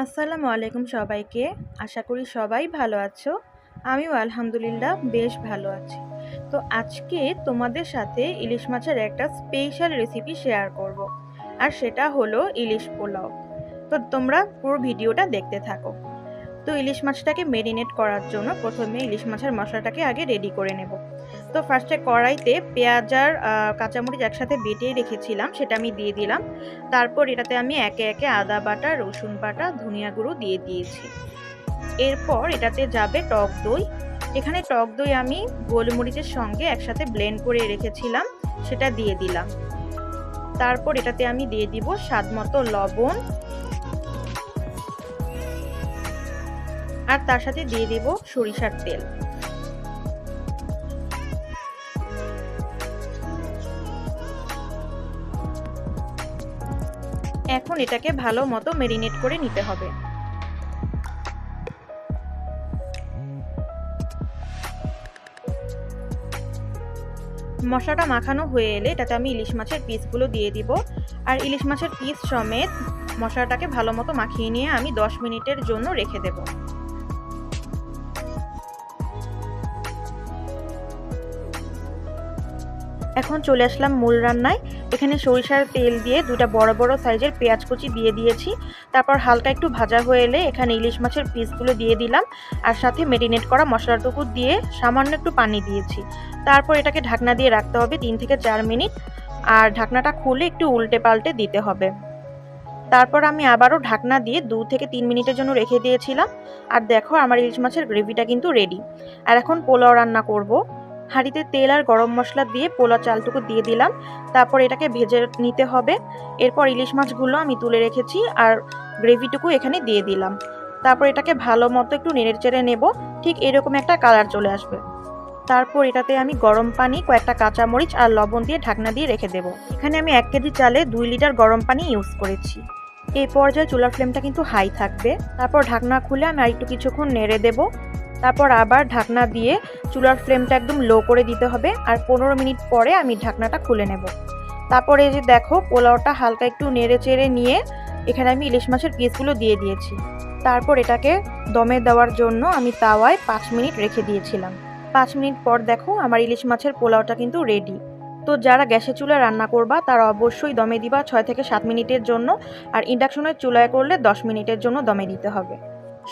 আসসালামু আলাইকুম সবাইকে। আশা করি সবাই ভালো আছো। আমিও আলহামদুলিল্লাহ বেশ ভালো আছি। তো আজকে তোমাদের সাথে ইলিশ মাছের একটা স্পেশাল রেসিপি শেয়ার করব। আর সেটা হলো ইলিশ পোলাও। তো তোমরা পুরো ভিডিওটা দেখতে থাকো। তো ইলিশ মাছটাকে মেরিনেট করার জন্য প্রথমে ইলিশ মাছের মশলাটাকে আগে রেডি করে নেব। তো ফার্স্টে কড়াইতে পেঁয়াজ আর কাঁচামরিচ একসাথে বেটে রেখেছিলাম, সেটা আমি দিয়ে দিলাম। তারপর এটাতে আমি একে একে আদা বাটা, রসুন বাটা, ধনিয়া গুঁড়ো দিয়ে দিয়েছি। এরপর এটাতে যাবে টক দই। এখানে টক দই আমি গোলমরিচের সঙ্গে একসাথে ব্লেন্ড করে রেখেছিলাম, সেটা দিয়ে দিলাম। তারপর এটাতে আমি দিয়ে দিব স্বাদ মতো লবণ, আর তার সাথে দিয়ে দেব সরিষার তেল। এখন এটাকে ভালো মতো মেরিনেট করে নিতে হবে। মশলাটা মাখানো হয়ে এলে এটাতে আমি ইলিশ মাছের পিসগুলো দিয়ে দিব। আর ইলিশ মাছের পিস সমেত মশলাটাকে ভালো মতো মাখিয়ে নিয়ে আমি 10 মিনিটের জন্য রেখে দেব। এখন চলে আসলাম মূল রান্নায়। এখানে সরিষার তেল দিয়ে দুটা বড় বড় সাইজের পেঁয়াজ কুচি দিয়ে দিয়েছি। তারপর হালকা একটু ভাজা হয়ে এলে এখানে ইলিশ মাছের পিসগুলো দিয়ে দিলাম, আর সাথে মেরিনেট করা মশলাটুকু দিয়ে সামান্য একটু পানি দিয়েছি। তারপর এটাকে ঢাকনা দিয়ে রাখতে হবে 3 থেকে 4 মিনিট, আর ঢাকনাটা খুলে একটু উল্টে পাল্টে দিতে হবে। তারপর আমি আবারও ঢাকনা দিয়ে 2 থেকে 3 মিনিটের জন্য রেখে দিয়েছিলাম। আর দেখো আমার ইলিশ মাছের গ্রেভিটা কিন্তু রেডি। আর এখন পোলাও রান্না করব। হাঁড়িতে তেল আর গরম মশলা দিয়ে পোলাও চালটুকু দিয়ে দিলাম। তারপর এটাকে ভেজে নিতে হবে। এরপর ইলিশ মাছগুলো আমি তুলে রেখেছি আর গ্রেভিটুকু এখানে দিয়ে দিলাম। তারপর এটাকে ভালো মতো একটু নেড়ে চেড়ে নেব, ঠিক এরকম একটা কালার চলে আসবে। তারপর এটাতে আমি গরম পানি, কয়েকটা কাঁচামরিচ আর লবণ দিয়ে ঢাকনা দিয়ে রেখে দেবো। এখানে আমি 1 কেজি চালে 2 লিটার গরম পানি ইউজ করেছি। এই পর্যায়ে চুলার ফ্লেমটা কিন্তু হাই থাকবে। তারপর ঢাকনা খুলে আমি আরেকটু কিছুক্ষণ নেড়ে দেব। তারপর আবার ঢাকনা দিয়ে চুলার ফ্লেমটা একদম লো করে দিতে হবে। আর 15 মিনিট পরে আমি ঢাকনাটা খুলে নেব। তারপরে এই যে দেখো পোলাওটা হালকা একটু নেড়ে চেড়ে নিয়ে এখানে আমি ইলিশ মাছের পিসগুলো দিয়ে দিয়েছি। তারপর এটাকে দমে দেওয়ার জন্য আমি তাওয়ায় 5 মিনিট রেখে দিয়েছিলাম। 5 মিনিট পর দেখো আমার ইলিশ মাছের পোলাওটা কিন্তু রেডি। তো যারা গ্যাসের চুলায় রান্না করবা তারা অবশ্যই দমে দিবা 6 থেকে 7 মিনিটের জন্য, আর ইন্ডাকশনের চুলায় করলে 10 মিনিটের জন্য দমে দিতে হবে।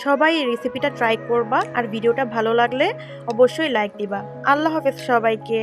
সবাই এই রেসিপিটা ট্রাই করবা, আর ভিডিওটা ভালো লাগলে অবশ্যই লাইক দিবা। আল্লাহ হাফেজ সবাইকে।